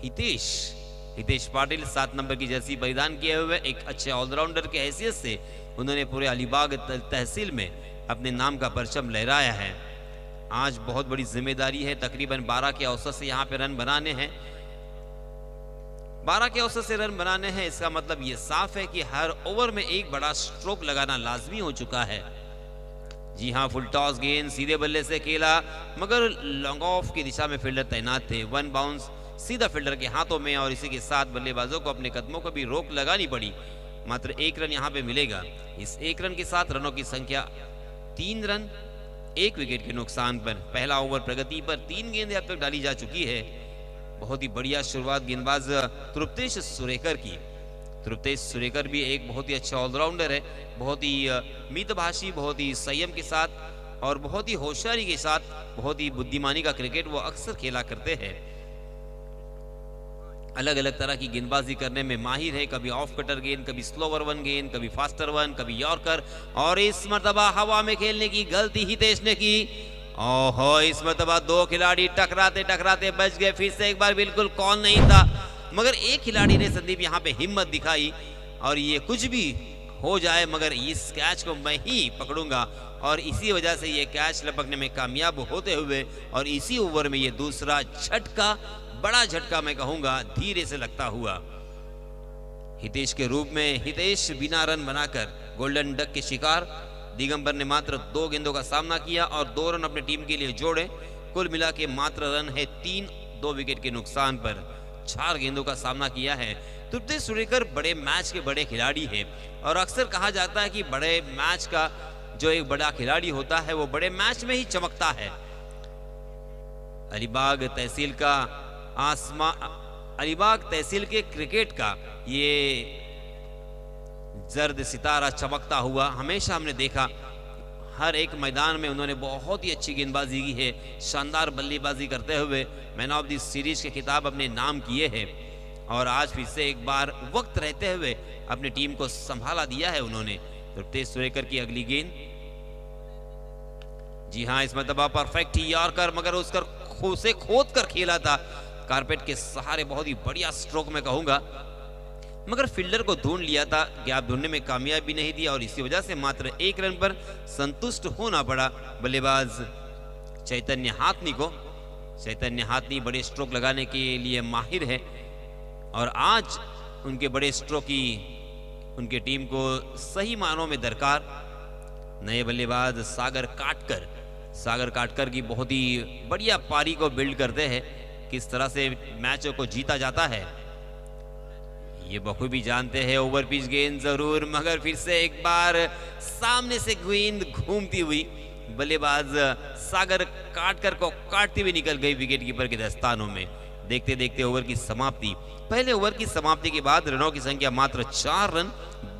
हितेश पाटिल 7 नंबर की जर्सी परिधान किए हुए एक अच्छे ऑलराउंडर के हैसियत से उन्होंने पूरे अलीबाग तहसील में अपने नाम का परचम लहराया है. आज बहुत बड़ी जिम्मेदारी है, तकरीबन 12 के औसत से यहाँ पे रन बनाने हैं. 12 के औसत से रन बनाने हैं, इसका मतलब ये साफ है कि हर ओवर में एक बड़ा स्ट्रोक लगाना लाजमी हो चुका है. जी हाँ, फुल टॉस गेंद सीधे बल्ले से खेला, मगर लॉन्ग ऑफ की दिशा में फील्डर तैनात थे. 1 बाउंस सीधा फील्डर के हाथों में और इसी के साथ बल्लेबाजों को अपने कदमों को भी रोक लगानी पड़ी. मात्र 1 रन यहाँ पे मिलेगा. इस 1 रन के साथ रनों की संख्या 3 रन 1 विकेट के नुकसान पर. पहला ओवर प्रगति पर 3 गेंदें अब तक डाली जा चुकी है. बहुत ही बढ़िया शुरुआत गेंदबाज तृप्तेश सुरेकर की. तृप्तेश सुरेकर भी एक बहुत ही अच्छा ऑलराउंडर है, बहुत ही मितभाषी, बहुत ही संयम के साथ और बहुत ही होशियारी के साथ, बहुत ही बुद्धिमानी का क्रिकेट वो अक्सर खेला करते हैं. अलग अलग तरह की गेंदबाजी करने में माहिर है, कभी ऑफ कटर गेंद, कभी स्लोवर वन गेंद, कभी फास्टर वन, कभी यॉर्कर. और इस मर्तबा हवा में खेलने की गलती हितेश ने की. ओहो, इस मर्तबा 2 खिलाड़ी टकराते टकराते बच गए. फिर से एक बार बिल्कुल कॉल नहीं था, मगर एक खिलाड़ी ने संदीप यहाँ पे हिम्मत दिखाई और ये कुछ भी हो जाए मगर इस कैच को मैं ही पकड़ूंगा, और इसी वजह से ये कैच लपकने में कामयाब होते हुए और इसी ओवर में ये दूसरा झटका, बड़ा झटका मैं कहूंगा, धीरे से लगता हुआ हितेश के रूप में. हितेश बिना रन बनाकर गोल्डन डक के शिकार. दिगंबर ने मात्र 2 गेंदों का सामना किया और 2 रन अपनी टीम के लिए जोड़े. कुल मिला के मात्र रन है 3, 2 विकेट के नुकसान पर 4 गेंदों का सामना किया है. तृप्तेश सुरेकर बड़े मैच के बड़े खिलाड़ी है और अक्सर कहा जाता है कि बड़े मैच का जो एक बड़ा खिलाड़ी होता है वो बड़े मैच में ही चमकता है. अलीबाग तहसील का अलीबाग तहसील के क्रिकेट का ये जर्द सितारा चमकता हुआ हमेशा हमने देखा. हर एक मैदान में उन्होंने बहुत ही अच्छी गेंदबाजी की है, शानदार बल्लेबाजी करते हुए मैन ऑफ द सीरीज के खिताब अपने नाम किए हैं और आज फिर से एक बार वक्त रहते हुए अपनी टीम को संभाला दिया है उन्होंने. तृप्तेश सुरेकर की अगली गेंद, जी हाँ, इस मरतबा परफेक्ट यॉर्कर, मगर उसकर से खोद कर खेला था कारपेट के सहारे. बहुत ही बढ़िया स्ट्रोक मैं कहूंगा. मगर फील्डर को ढूंढ लिया था, गैप ढूंढने में कामयाबी नहीं थी और इसी वजह से मात्र 1 रन पर संतुष्ट होना पड़ा बल्लेबाज चैतन्य हाथनी को। चैतन्य हाथनी बड़े स्ट्रोक लगाने के लिए माहिर है और आज उनके बड़े स्ट्रोक की उनके टीम को सही मानों में दरकार। नए बल्लेबाज सागर काटकर की बहुत ही बढ़िया पारी को बिल्ड करते हैं। किस तरह से मैचों को जीता जाता है ये बखूबी जानते हैं। ओवर पिच गेंद जरूर, मगर फिर से एक बार सामने से गेंद घूमती हुई बल्लेबाज सागर काटकर को काटती हुई निकल गई विकेट कीपर के दस्तानों में। देखते देखते ओवर की समाप्ति। पहले ओवर की समाप्ति के बाद रनों की संख्या मात्र 4 रन,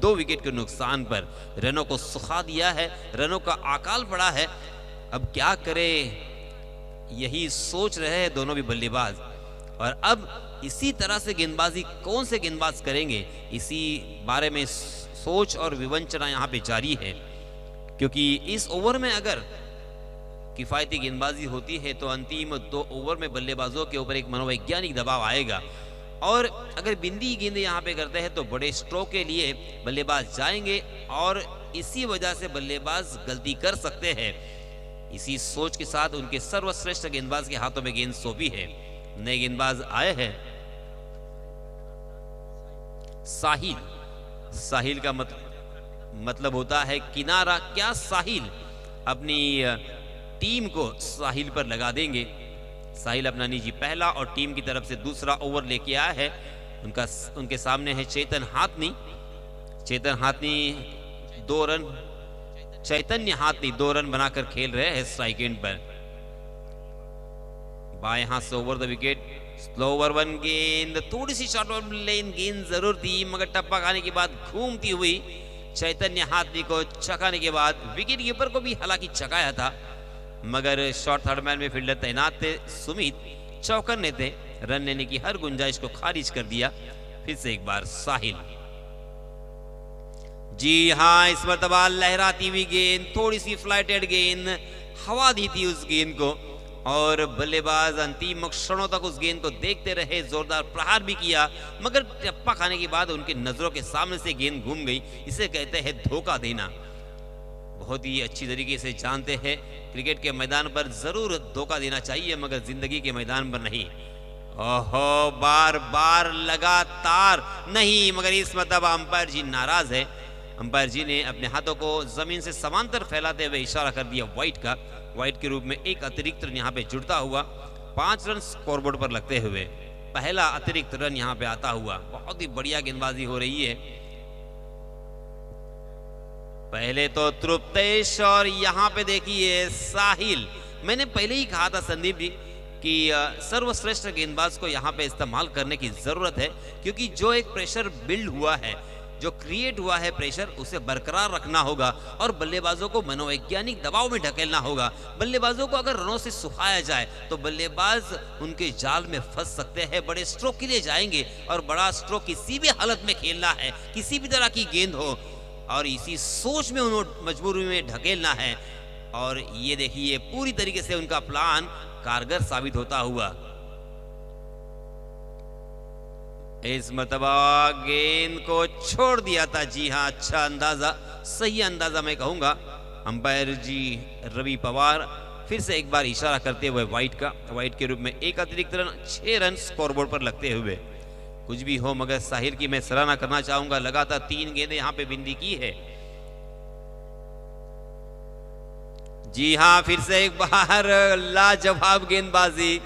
2 विकेट के नुकसान पर रनों को सुखा दिया है, रनों का अकाल पड़ा है। अब क्या करे यही सोच रहे हैं दोनों भी बल्लेबाज। और अब इसी तरह से गेंदबाजी कौन से गेंदबाज करेंगे, इसी बारे में सोच और विवंचना यहाँ पे जारी है। क्योंकि इस ओवर में अगर किफायती गेंदबाजी होती है तो अंतिम 2 ओवर में बल्लेबाजों के ऊपर एक मनोवैज्ञानिक दबाव आएगा और अगर बिंदी गेंद यहाँ पे करते हैं तो बड़े स्ट्रोक के लिए बल्लेबाज जाएंगे और इसी वजह से बल्लेबाज गलती कर सकते हैं। इसी सोच के साथ उनके सर्वश्रेष्ठ गेंदबाज के हाथों में गेंद सौंपी है। नए गेंदबाज आए हैं साहिल का मतलब होता है किनारा। क्या साहिल अपनी टीम को साहिल पर लगा देंगे? साहिल अपना निजी पहला और टीम की तरफ से दूसरा ओवर लेके आया है। उनके सामने है चैतन्य हाथनी 2 रन बनाकर खेल रहे हैं स्ट्राइक एंड पर। बाएं हाथ से over the wicket, slow over 1 गेंद, थोड़ी सी शॉर्ट ऑफ लेन गेंद जरूर थी मगर टप्पा खाने के बाद घूमती हुई चैतन्य हाथनी को चकाने के बाद विकेट कीपर को भी हालांकि चकाया था मगर शॉर्ट थर्ड मैन में फील्डर तैनात थे सुमित चौकन्ने थे, रन लेने की हर गुंजाइश को खारिज कर दिया। फिर से एक बार साहिल। जी हाँ, इस मरतबा लहराती हुई गेंद, थोड़ी सी फ्लाइटेड गेंद, हवा दी थी उस गेंद को और बल्लेबाज अंतिम क्षणों तक उस गेंद को देखते रहे, जोरदार प्रहार भी किया मगर टप्पा खाने के बाद उनके नजरों के सामने से गेंद घूम गई। इसे कहते हैं धोखा देना। बहुत ही अच्छी तरीके से जानते हैं क्रिकेट के मैदान पर जरूर धोखा देना चाहिए मगर जिंदगी के मैदान पर नहीं। ओहो, बार बार लगातार नहीं, मगर इस मतलब अंपायर जी नाराज है। अंपायर जी ने अपने हाथों को जमीन से समांतर फैलाते हुए इशारा कर दिया वाइट के रूप में एक अतिरिक्त रन यहाँ पे जुड़ता हुआ 5 रन स्कोरबोर्ड पर लगते हुए पहला अतिरिक्त रन यहाँ पे आता हुआ। बहुत ही बढ़िया गेंदबाजी हो रही है। पहले तो तृप्तेश और यहाँ पे देखिए साहिल। मैंने पहले ही कहा था संदीप जी कि सर्वश्रेष्ठ गेंदबाज को यहाँ पे इस्तेमाल करने की जरूरत है क्योंकि जो एक प्रेशर बिल्ड हुआ है, जो क्रिएट हुआ है प्रेशर, उसे बरकरार रखना होगा और बल्लेबाजों को मनोवैज्ञानिक दबाव में ढकेलना होगा। बल्लेबाजों को अगर रनों से सुखाया जाए तो बल्लेबाज उनके जाल में फंस सकते हैं, बड़े स्ट्रोक के लिए जाएंगे और बड़ा स्ट्रोक किसी भी हालत में खेलना है, किसी भी तरह की गेंद हो और इसी सोच में उन्होंने मजबूरी में ढकेलना है। और ये देखिए पूरी तरीके से उनका प्लान कारगर साबित होता हुआ। इस मरतबा गेंद को छोड़ दिया था। जी हाँ, अच्छा अंदाजा, सही अंदाजा मैं कहूंगा। अंपायर जी रवि पवार फिर से एक बार इशारा करते हुए वाइट के रूप में एक अतिरिक्त रन, 6 रन स्कोरबोर्ड पर लगते हुए। कुछ भी हो मगर साहिल की मैं सराहना करना चाहूंगा, लगातार 3 गेंदें यहां पे बिंदी की है। जी हां, फिर से एक बार लाजवाब गेंदबाजी,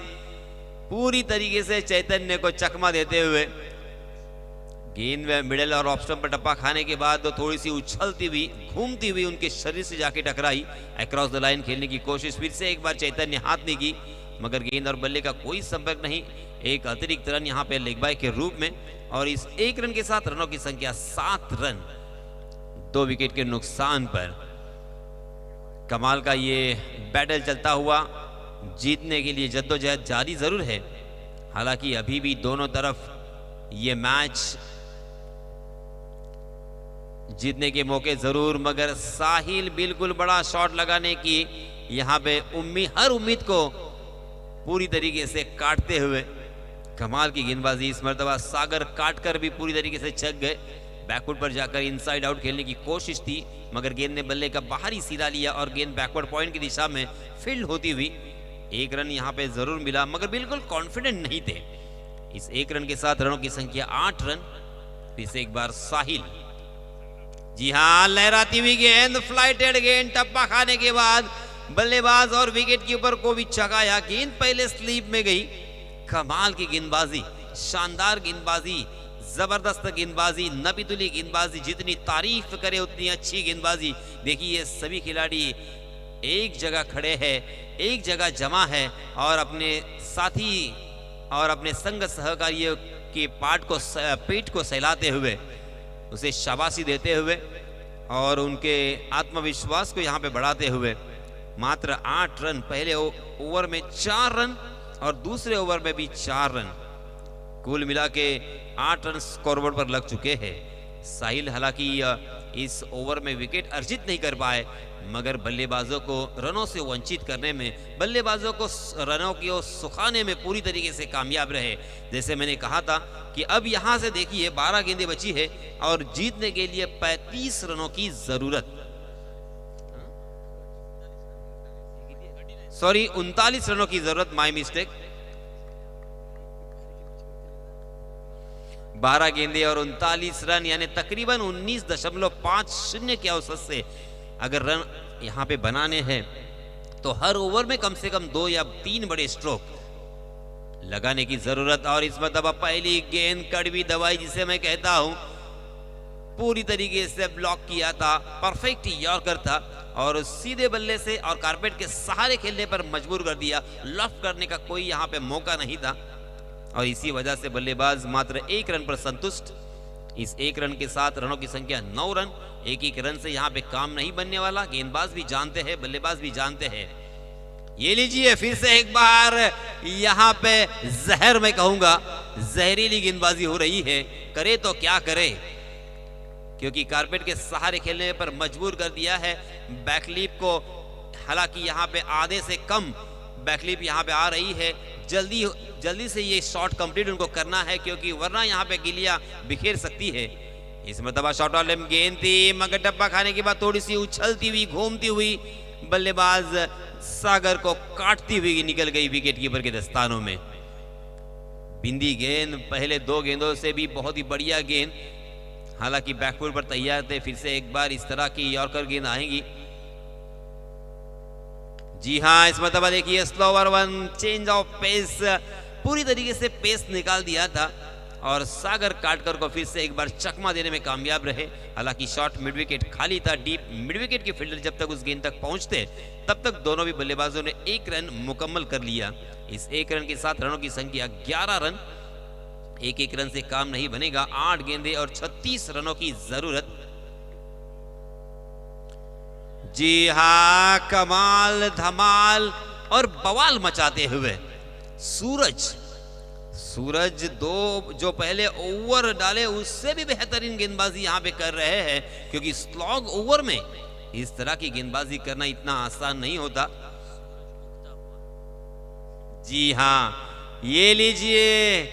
पूरी तरीके से चैतन्य को चकमा देते हुए गेंद में मिडिल और ऑफ स्टंप पर टप्पा खाने के बाद तो थोड़ी सी उछलती हुई, घूमती हुई उनके शरीर से जाके टकराई। अक्रॉस द लाइन खेलने की कोशिश फिर से एक बार चैतन्य हाथ नहीं की मगर गेंद और बल्ले का कोई संपर्क नहीं। एक अतिरिक्त रन यहाँ पे लेग बाय के रूप में और इस 1 रन के साथ रनों की संख्या 7 रन, 2 विकेट के नुकसान पर। कमाल का ये बैटल चलता हुआ, जीतने के लिए जद्दोजहद जारी जरूर है। हालांकि अभी भी दोनों तरफ ये मैच जीतने के मौके जरूर, मगर साहिल बिल्कुल बड़ा शॉट लगाने की यहाँ पे हर उम्मीद को पूरी तरीके से काटते हुए कमाल की गेंदबाजी इस मर्तबा सागर काटकर भी पूरी तरीके से छक गए। बैकवर्ड पर जाकर इनसाइड आउट खेलने की कोशिश थी, मगर गेंद ने बल्ले का बाहरी सीधा लिया और गेंद बैकवर्ड पॉइंट की दिशा में फील्ड होती हुई एक रन यहाँ पे जरूर मिला, मगर बिल्कुल कॉन्फिडेंट नहीं थे। इस एक रन के साथ रनों की संख्या 8 रन। फिर से एक बार साहिल, जी हाँ, लहराती हुई गेंद, फ्लाइटेड गेंद, टप्पा खाने के बाद बल्लेबाज और विकेट कीपर को भी चगाया। गेंद पहले स्लीप में गई। कमाल की गेंदबाजी, शानदार गेंदबाजी, जबरदस्त गेंदबाजी, नबीतुली गेंदबाजी, जितनी तारीफ करे उतनी अच्छी गेंदबाजी। देखिए सभी खिलाड़ी एक जगह खड़े हैं, एक जगह जमा है और अपने साथी और अपने संग सहकारियों के पेट को सहलाते हुए उसे शाबाशी देते हुए और उनके आत्मविश्वास को यहाँ पे बढ़ाते हुए मात्र 8 रन, पहले ओवर में 4 रन और दूसरे ओवर में भी 4 रन, कुल मिला के 8 रन स्कोरबोर्ड पर लग चुके हैं। साहिल हालांकि इस ओवर में विकेट अर्जित नहीं कर पाए, मगर बल्लेबाजों को रनों से वंचित करने में, बल्लेबाजों को रनों की ओर सुखाने में पूरी तरीके से कामयाब रहे। जैसे मैंने कहा था कि अब यहां से देखिए 12 गेंदें बची है और जीतने के लिए 35 रनों की जरूरत, सॉरी 39 रनों की जरूरत, माय मिस्टेक। 12 गेंदें और 39 रन यानी तकरीबन 19.50 के औसत से अगर रन यहां पे बनाने हैं तो हर ओवर में कम से कम 2 या 3 बड़े स्ट्रोक लगाने की जरूरत। और इस मतलब पहली गेंद कड़वी दवाई जिसे मैं कहता हूं, पूरी तरीके से ब्लॉक किया था, परफेक्ट यॉर्कर था और सीधे बल्ले से और कारपेट के सहारे खेलने पर मजबूर कर दिया। लॉफ्ट करने का कोई यहां पे मौका नहीं था और इसी वजह से बल्लेबाज मात्र 1 रन पर संतुष्ट। इस 1 रन के साथ रनों की संख्या 9 रन। एक रन से यहाँ पे काम नहीं बनने वाला, गेंदबाज भी जानते हैं, बल्लेबाज भी जानते हैं। ये लीजिए फिर से एक बार यहाँ पे जहर, मैं कहूंगा जहरीली गेंदबाजी हो रही है। करे तो क्या करे, क्योंकि कारपेट के सहारे खेलने पर मजबूर कर दिया है बैकलीप को। हालांकि यहाँ पे आधे से कम बैकलीप यहाँ पे आ रही है। जल्दी से ये शॉट कंप्लीट उनको करना है, क्योंकि वरना यहाँ पे गिलिया बिखेर सकती है। इस मरतबा शॉट वाले गेंद थी, मगर डब्बा खाने के बाद थोड़ी सी उछलती हुई, घूमती हुई बल्लेबाज सागर को काटती हुई निकल गई विकेट कीपर के दस्तानों में। बिंदी गेंद, पहले 2 गेंदों से भी बहुत ही बढ़िया गेंद, हालांकि बैकफुट पर तैयार थे। फिर से एक बार इस तरह की यॉर्कर गेंद आएंगी। जी हाँ, इस मरतबा देखिए slower one, change of pace, पूरी तरीके से पेस निकाल दिया था और सागर काटकर को फिर से एक बार चकमा देने में कामयाब रहे। हालांकि शॉट मिड विकेट खाली था, डीप मिड विकेट के फील्डर जब तक उस गेंद तक पहुंचते तब तक दोनों भी बल्लेबाजों ने 1 रन मुकम्मल कर लिया। इस 1 रन के साथ रनों की संख्या 11 रन। एक रन से काम नहीं बनेगा, 8 गेंदें और 36 रनों की जरूरत। जी हाँ, कमाल, धमाल और बवाल मचाते हुए सूरज 2 जो पहले ओवर डाले उससे भी बेहतरीन गेंदबाजी यहां पे कर रहे हैं, क्योंकि स्लॉग ओवर में इस तरह की गेंदबाजी करना इतना आसान नहीं होता। जी हाँ, ये लीजिए,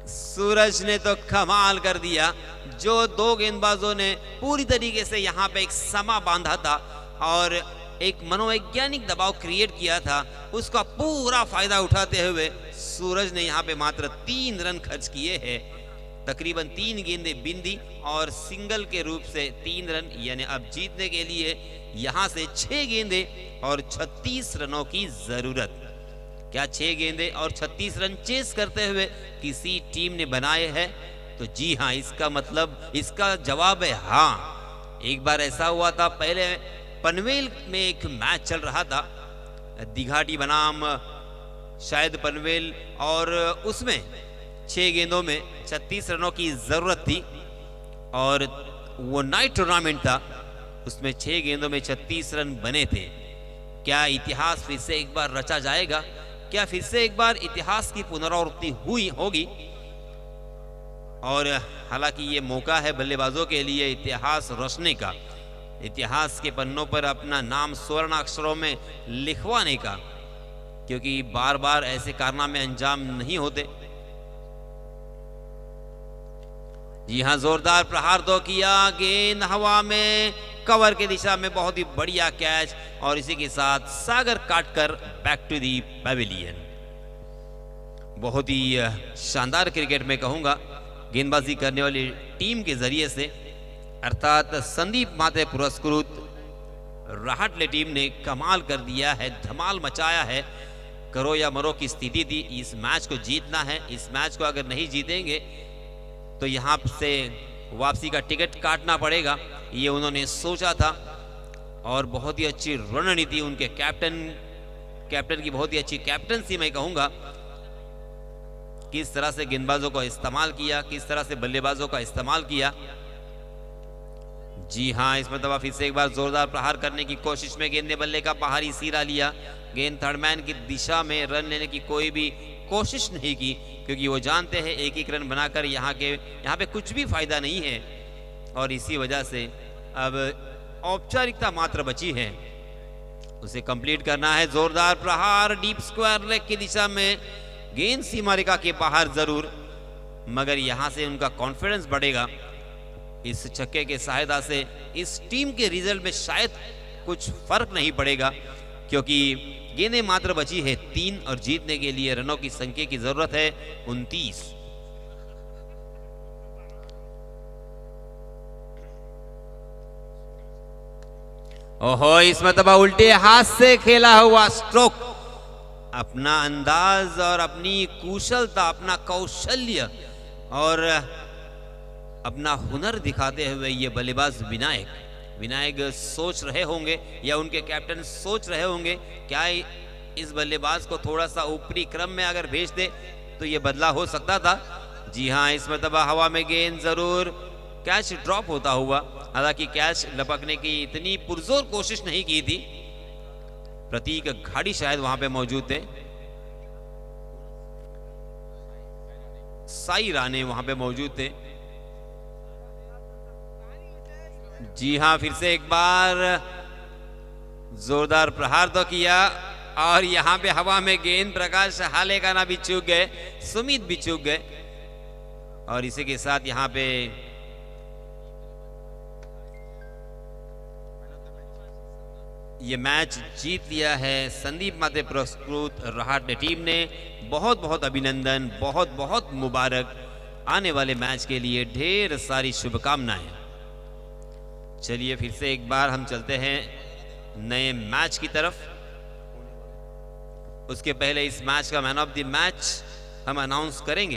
सूरज ने तो कमाल कर दिया। जो 2 गेंदबाजों ने पूरी तरीके से यहां पे एक समा बांधा था और एक मनोवैज्ञानिक दबाव क्रिएट किया था, उसका पूरा फायदा उठाते हुए सूरज ने यहां पे मात्र 3 रन खर्च किए हैं। तकरीबन 3 गेंदें बिंदी और सिंगल के रूप से 3 रन, यानी अब जीतने के लिए यहां से 6 गेंदें और 36 रनों की जरूरत। क्या 6 गेंदें और 36 रन चेस करते हुए किसी टीम ने बनाए हैं? तो जी हाँ, इसका मतलब, इसका जवाब है हाँ। एक बार ऐसा हुआ था, पहले पनवेल में एक मैच चल रहा था, दिघाटी बनाम शायद पनवेल, और उसमें 6 गेंदों में 36 रनों की जरूरत थी और वो नाइट टूर्नामेंट था, उसमें 6 गेंदों में 36 रन बने थे। क्या इतिहास फिर से एक बार रचा जाएगा? क्या फिर से एक बार इतिहास की पुनरावृत्ति हुई होगी? और हालांकि ये मौका है बल्लेबाजों के लिए इतिहास रचने का, इतिहास के पन्नों पर अपना नाम स्वर्ण अक्षरों में लिखवाने का। क्योंकि बार बार ऐसे कारनामे अंजाम नहीं होते। जी हाँ, जोरदार प्रहार दो किया, गेंद हवा में, कवर की दिशा में बहुत ही बढ़िया कैच, और इसी के साथ सागर काटकर बैक टू दी पैविलियन। बहुत ही शानदार क्रिकेट में कहूंगा गेंदबाजी करने वाली टीम के जरिए से, अर्थात संदीप माते पुरस्कृत राहटले टीम ने कमाल कर दिया है, धमाल मचाया है। करो या मरो की स्थिति थी, इस मैच को जीतना है। इस मैच को अगर नहीं जीतेंगे तो यहाँ से वापसी का टिकट काटना पड़ेगा, ये उन्होंने सोचा था। और बहुत ही अच्छी रणनीति उनके कैप्टन की बहुत ही अच्छी कैप्टनसी मैं कहूंगा। किस तरह से गेंदबाजों को इस्तेमाल किया, किस तरह से बल्लेबाजों का इस्तेमाल किया। जी हाँ, इस मतलब फिर से एक बार जोरदार प्रहार करने की कोशिश में गेंद ने बल्ले का बाहरी सिरा लिया। गेंद थर्डमैन की दिशा में रन लेने की कोई भी कोशिश नहीं की, क्योंकि वो जानते हैं एक एक रन बनाकर यहाँ पे कुछ भी फायदा नहीं है। और इसी वजह से अब औपचारिकता मात्र बची है, उसे कंप्लीट करना है। जोरदार प्रहार डीप स्क्वायर लेग की दिशा में, गेंद सीमा रेखा के बाहर जरूर, मगर यहां से उनका कॉन्फिडेंस बढ़ेगा। इस छक्के के सहायता से इस टीम के रिजल्ट में शायद कुछ फर्क नहीं पड़ेगा, क्योंकि गेंदें मात्र बची है 3 और जीतने के लिए रनों की संख्या की जरूरत है 29। ओहो, इस मतलब उल्टे हाथ से खेला हुआ स्ट्रोक, अपना अंदाज और अपनी कुशलता, अपना कौशल्य और अपना हुनर दिखाते हुए ये बल्लेबाज विनायक सोच रहे होंगे या उनके कैप्टन सोच रहे होंगे, क्या इस बल्लेबाज को थोड़ा सा ऊपरी क्रम में अगर भेज दे तो ये बदला हो सकता था। जी हाँ, इस मतलब हवा में गेंद जरूर, कैच ड्रॉप होता हुआ। हालांकि कैच लपकने की इतनी पुरजोर कोशिश नहीं की थी, प्रतीक घाड़ी शायद वहां पे मौजूद थे, साई राणे वहां पे मौजूद थे। जी हाँ, फिर से एक बार जोरदार प्रहार तो किया, और यहां पे हवा में गेंद प्रकाश हालेकाना भी चूक गए, सुमित भी चूक गए, और इसी के साथ यहां पे ये मैच जीत लिया है संदीप माते पुरस्कृत राहटले टीम ने। बहुत बहुत अभिनंदन, बहुत बहुत मुबारक। आने वाले मैच के लिए ढेर सारी शुभकामनाएं। चलिए फिर से एक बार हम चलते हैं नए मैच की तरफ। उसके पहले इस मैच का मैन ऑफ द मैच हम अनाउंस करेंगे।